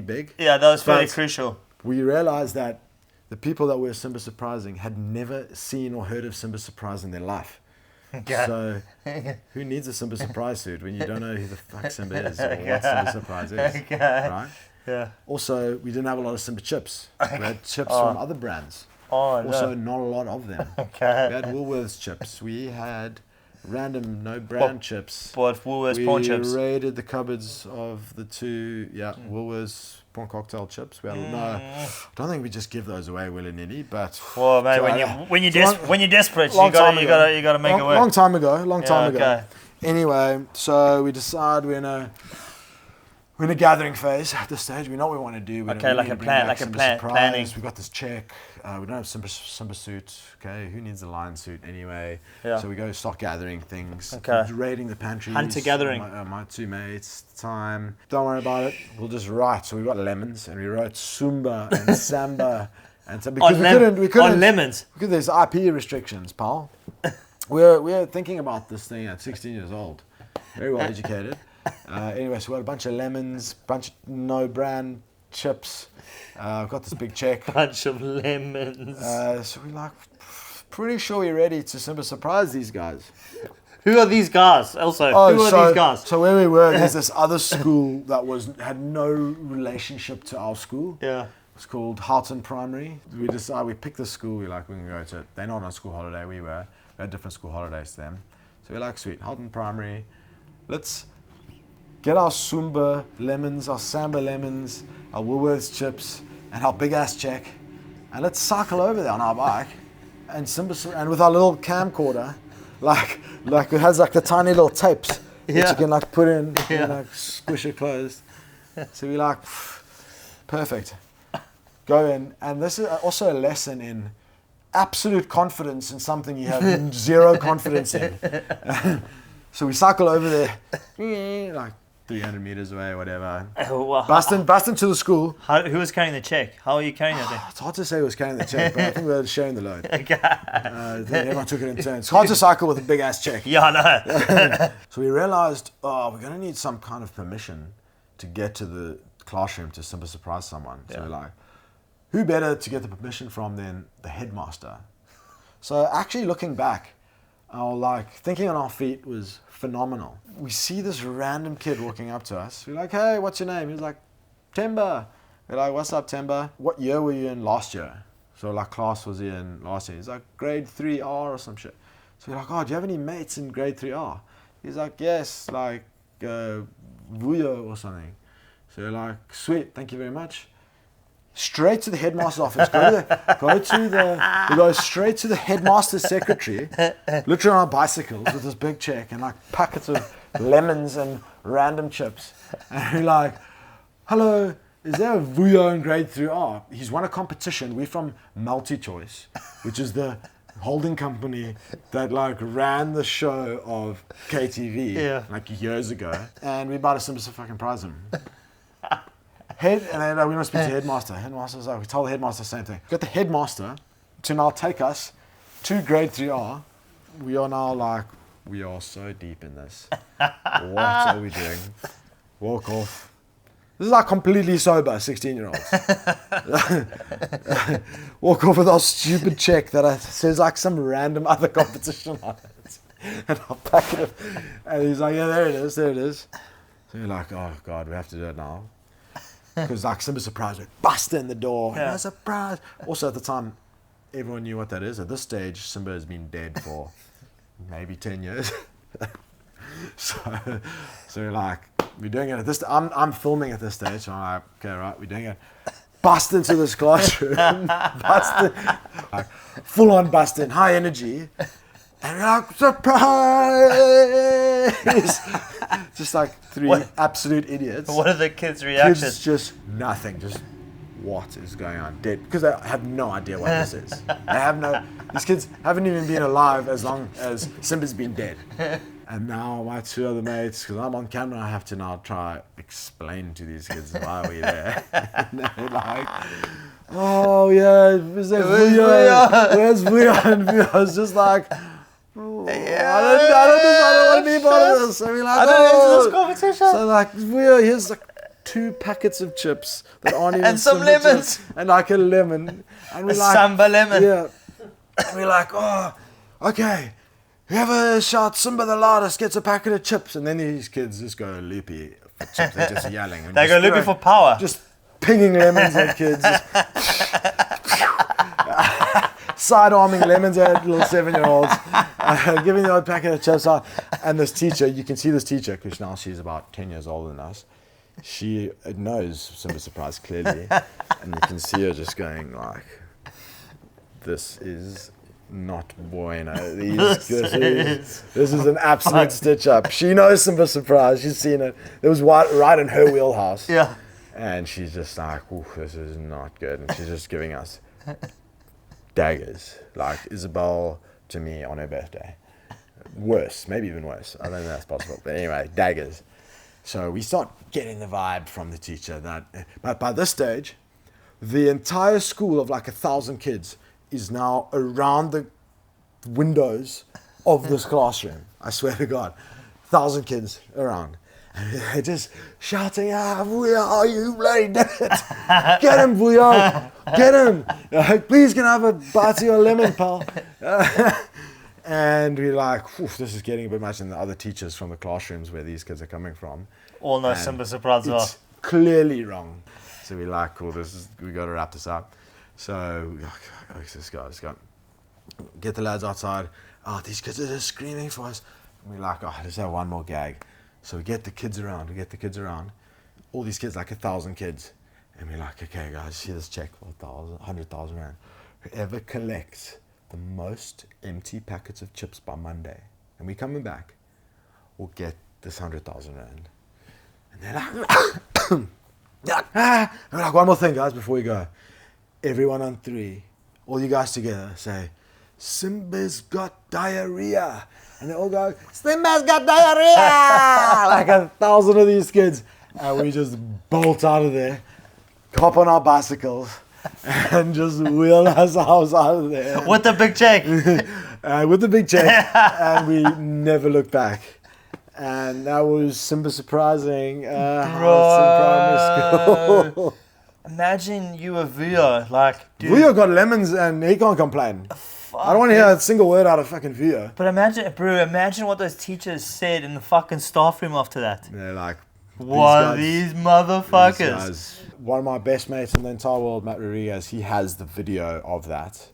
big. Yeah, that was fairly crucial. We realized that the people that were Simba Surprising had never seen or heard of Simba Surprise in their life. Okay. So, who needs a Simba Surprise suit when you don't know who the fuck Simba is or what Simba Surprise is? Okay. Right? Yeah. Also, we didn't have a lot of Simba chips. We had chips from other brands. Oh, also, not a lot of them. Okay. We had Woolworths chips. We had random no-brand chips. What, Woolworths prawn chips? We raided the cupboards of the two, Woolworths prawn cocktail chips. We had, no, I don't think we just give those away willy-nilly, but... Well, mate, when you're desperate, you gotta make it work. Long time ago. Anyway, so we decide we're in a gathering phase at this stage. We know what we want to do. Planning. We got this check. We don't have Simba suit. Okay, who needs a lion suit anyway? Yeah. So we go start gathering things. Okay. Raiding the pantries. Hunter gathering. My two mates. Time. Don't worry about it. We'll just write. So we got lemons, and we wrote Sumba and Samba, and so because we couldn't on lemons. Because there's IP restrictions, pal. We're thinking about this thing at 16 years old. Very well educated. Anyway, so we had a bunch of lemons, bunch of no-brand chips. I've got this big check. Bunch of lemons. So we're like, pretty sure we're ready to Simba Surprise these guys. Who are these guys? Also, who are these guys? So where we were, there's this other school that had no relationship to our school. Yeah. It's called Houghton Primary. We decided we picked this school. We're like, we can go to it. They're not on school holiday. We had different school holidays to them. So we're like, sweet, Houghton Primary. Let's get our Sumba lemons, our Samba lemons, our Woolworths chips, and our big ass check, and let's cycle over there on our bike, and with our little camcorder, like it has like the tiny little tapes that you can like put in, and like squish it closed. So we like, perfect. Go in, and this is also a lesson in absolute confidence in something you have zero confidence in. So we cycle over there, like 300 meters away, whatever. Bust into the school. Who was carrying the check? How are you carrying that thing? It's hard to say who was carrying the check, but I think we were sharing the load. Okay. Everyone took it in turns. It's hard to cycle with a big ass check. Yeah, I know. So we realized, we're going to need some kind of permission to get to the classroom to Simba Surprise someone. So we're like, who better to get the permission from than the headmaster? So actually looking back, our thinking on our feet was phenomenal. We see this random kid walking up to us. We're like, hey, what's your name? He's like, Timber. We're like, what's up, Timber? What year were you in last year? So class was he in last year? He's like, grade 3R or some shit. So we're like, oh, do you have any mates in grade 3R? He's like, yes, Vuyo or something. So we're like, sweet, thank you very much. Straight to the headmaster's office. We go straight to the headmaster's secretary, literally on our bicycles with this big check and packets of lemons and random chips. And we're like, hello, is there a Vuyo in grade 3R? He's won a competition. We're from MultiChoice, which is the holding company that ran the show of KTV years ago. And we bought a Simba fucking prize him. And then we want to speak to the headmaster. Headmaster's we told the headmaster the same thing. Got the headmaster to now take us to grade 3R. We are now we are so deep in this. What are we doing? Walk off. This is completely sober 16-year-olds. Walk off with our stupid check that says some random other competition on it. And I'll pack it up. And he's like, yeah, there it is. So you're like, oh God, we have to do it now. Because Simba surprised, bust in the door. Yeah. Surprise. Also at the time, everyone knew what that is. At this stage, Simba has been dead for maybe 10 years. So we're like, we're doing it at this. I'm filming at this stage. So I'm like, okay, right, we're doing it. Bust into this classroom. Full on bust in, high energy. And we're like, surprise! Just three absolute idiots. What are the kids' reactions? Kids just nothing. Just what is going on? Dead. Because they have no idea what this is. These kids haven't even been alive as long as Simba's been dead. And now my two other mates, because I'm on camera, I have to now try explain to these kids why we're there. And they're like, oh yeah, is there Vuyo? Where's Vuyo? And Vuyo's just like, oh, yeah, I don't want to be part of this. I mean, I don't enter this competition. So Vuyo, here's 2 packets of chips that aren't even and some lemons. Chips, and a lemon. And we're Samba lemon. Yeah. And we're like, oh, okay. Whoever shouts Simba the loudest gets a packet of chips. And then these kids just go loopy for chips. They're just yelling. And they go loopy for power. Just pinging lemons at kids. Side-arming lemons at little 7-year-olds. Giving the odd packet of chips out. And this teacher, you can see this teacher, because now she's about 10 years older than us. She knows Simba Surprise clearly. And you can see her just going this is not bueno. This is an absolute stitch up. She knows Simba Surprise. She's seen it. It was right in her wheelhouse. Yeah. And she's just like, this is not good. And she's just giving us daggers. Like Isabel to me on her birthday. Worse, maybe even worse. I don't think that's possible. But anyway, daggers. So we start getting the vibe from the teacher but by this stage, the entire school of 1,000 kids is now around the windows of this classroom. I swear to God, 1,000 kids around. And they're just shouting, Vuyo, are you bloody did it? Get him, Vuyo, get him. Please can I have a bite of your lemon, pal? And we're like, this is getting a bit much. And the other teachers from the classrooms where these kids are coming from all know Simba Surprise well. It's clearly wrong. So we're like, cool, we got to wrap this up. So let's go. Get the lads outside. Oh, these kids are just screaming for us. And we're like, let's have one more gag. So we get the kids around. All these kids, 1,000 kids. And we're like, okay, guys, see this check for 100,000 rand. Whoever collects the most empty packets of chips by Monday, and we're coming back, will get this 100,000 rand. And they're like, we're like, one more thing, guys, before we go. Everyone on 3, all you guys together, say, Simba's got diarrhea. And they all go, Simba's got diarrhea! 1,000 of these kids. And we just bolt out of there, hop on our bicycles, and just wheel ourselves out of there. With the big check. With the big check. And we never looked back. And that was Simba Surprising. Primary school. Imagine you a Vuyo, Vuyo got lemons and he can't complain. I don't want to hear a single word out of fucking Vuyo. But imagine what those teachers said in the fucking staff room after that. They're like, What these motherfuckers? These guys. One of my best mates in the entire world, Matt Rodriguez, he has the video of that.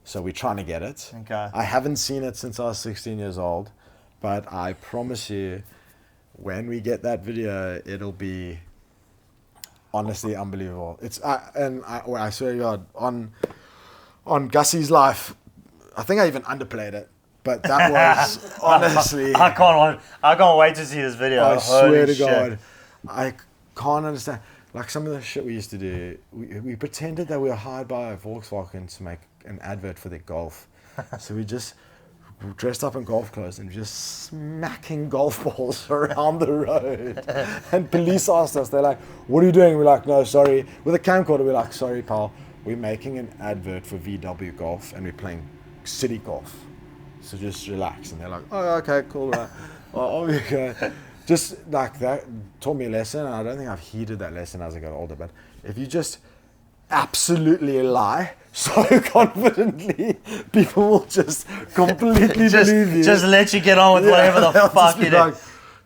So we're trying to get it. Okay. I haven't seen it since I was 16 years old, but I promise you, when we get that video, it'll be honestly unbelievable. I swear to God, on Gussie's life, I think I even underplayed it, but that was honestly. I can't wait to see this video. I swear to shit. God, I can't understand. Like some of the shit we used to do, we pretended that we were hired by Volkswagen to make an advert for their Golf. So we just dressed up in golf clothes and just smacking golf balls around the road. And police asked us, they're like, what are you doing? We're like, no, sorry. With a camcorder, we're like, sorry, pal. We're making an advert for VW Golf and we're playing city golf. So just relax. And they're like, oh, okay, cool. Okay. Just like that taught me a lesson. And I don't think I've heeded that lesson as I got older. But if you just absolutely lie so confidently, people will just completely believe you. Just let you get on with whatever the fuck you do. Like,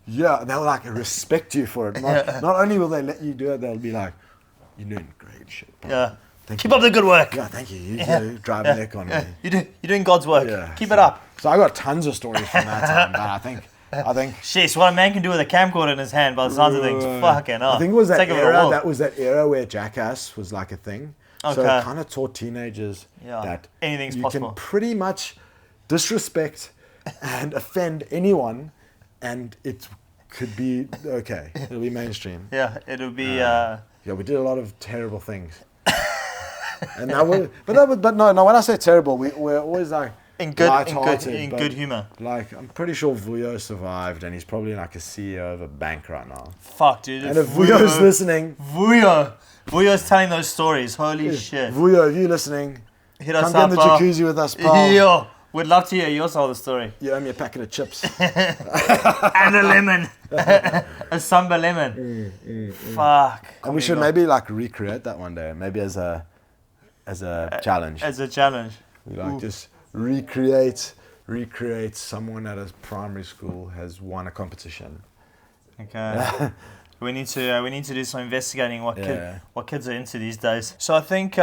yeah, they'll like respect you for it. Not only will they let you do it, they'll be like, you're doing great shit. Bro. Yeah. Thank Keep you. up the good work. Yeah, thank you. You drive a neck on me. You're doing God's work. Yeah, Keep it up. So I got tons of stories from that time, but I think. Jeez, what a man can do with a camcorder in his hand by the sounds of things. Fucking hell. I think it was that era. That was that era where Jackass was like a thing. Okay. So it kind of taught teenagers that anything's you possible. can pretty much disrespect and offend anyone, and it could be okay. It'll be mainstream. Yeah, it'll be. Yeah, we did a lot of terrible things. And that was, but no. When I say terrible, we're always like in lighthearted, good humor. Like I'm pretty sure Vuyo survived, and he's probably like a CEO of a bank right now. Fuck, dude. And if Vuyo's listening, Vuyo's telling those stories. Holy shit. Vuyo, if you're listening, hit us come up. get in the jacuzzi with us, pal. Yo, we'd love to hear your side of the story. You owe me a packet of chips. And a lemon. A Simba lemon. Fuck. And we should maybe like recreate that one day, maybe as a challenge. As a challenge. We like just recreate someone at a primary school has won a competition. Okay. We need to do some investigating what kids are into these days. So I think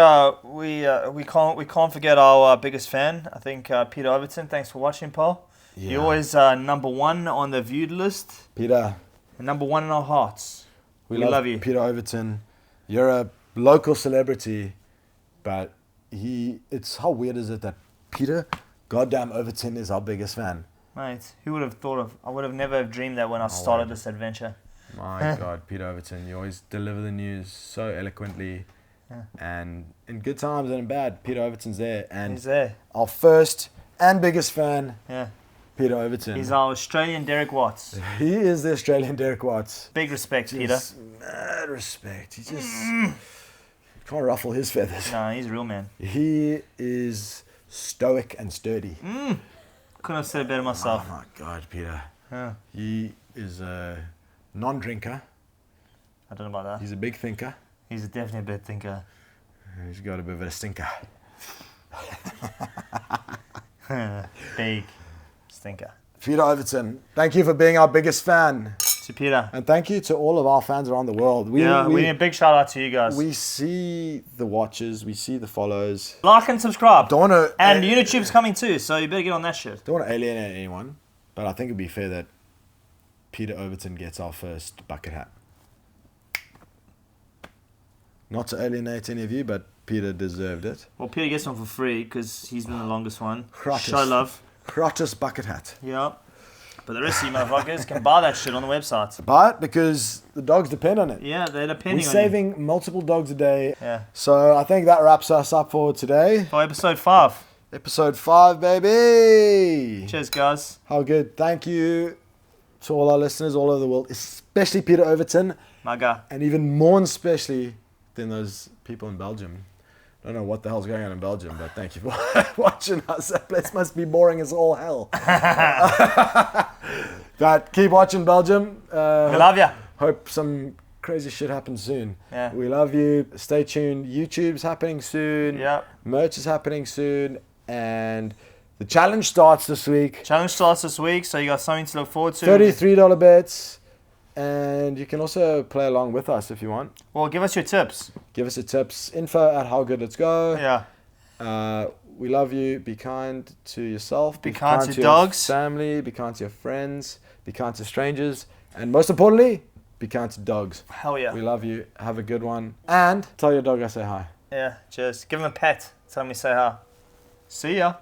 we can't forget our biggest fan. I think Peter Overton. Thanks for watching, Paul. Yeah. You're always number one on the viewed list. Peter. And number one in our hearts. We love you, Peter Overton. You're a local celebrity, but how weird is it that Peter goddamn Overton is our biggest fan? Mate, who would have thought of? I would have never dreamed that when I started this adventure. My God, Peter Overton, you always deliver the news so eloquently, and in good times and in bad, Peter Overton's there. And he's there. Our first and biggest fan, Peter Overton. He's our Australian Derek Watts. He is the Australian Derek Watts. Big respect, Peter. Mad respect. He just can't ruffle his feathers. No, he's a real man. He is stoic and sturdy. Couldn't have said it better myself. Oh my God, Peter. Yeah. He is a non-drinker. I don't know about that. He's a big thinker. He's definitely a big thinker. He's got a bit of a stinker. Big stinker. Peter Overton, thank you for being our biggest fan. To Peter. And thank you to all of our fans around the world. We need a big shout out to you guys. We see the watches, we see the follows. Like and subscribe. And YouTube's coming too, so you better get on that shit. Don't want to alienate anyone, but I think it'd be fair that Peter Overton gets our first bucket hat. Not to alienate any of you, but Peter deserved it. Well, Peter gets one for free because he's been the longest one. Gratis. Show love. Gratis bucket hat. Yeah. But the rest of you motherfuckers can buy that shit on the website. Buy it because the dogs depend on it. Yeah, they're depending on We're saving multiple dogs a day. Yeah. So I think that wraps us up for today. For episode 5. Episode 5, baby. Cheers, guys. How good. Thank you to all our listeners all over the world, especially Peter Overton. My guy. And even more especially than those people in Belgium. I don't know what the hell's going on in Belgium, but thank you for watching us. That place must be boring as all hell. But keep watching Belgium. We love you. Hope some crazy shit happens soon. Yeah. We love you. Stay tuned. YouTube's happening soon. Yep. Merch is happening soon. And the challenge starts this week. Challenge starts this week, so you got something to look forward to. $33 bets. And you can also play along with us if you want. Well, give us your tips. Give us your tips. info@howgoodletsgo. Yeah. We love you. Be kind to yourself. Be kind to your dogs. Family. Be kind to your friends. Be kind to strangers. And most importantly, be kind to dogs. Hell yeah. We love you. Have a good one. And tell your dog I say hi. Yeah, cheers. Give him a pet. Tell him we say hi. See ya.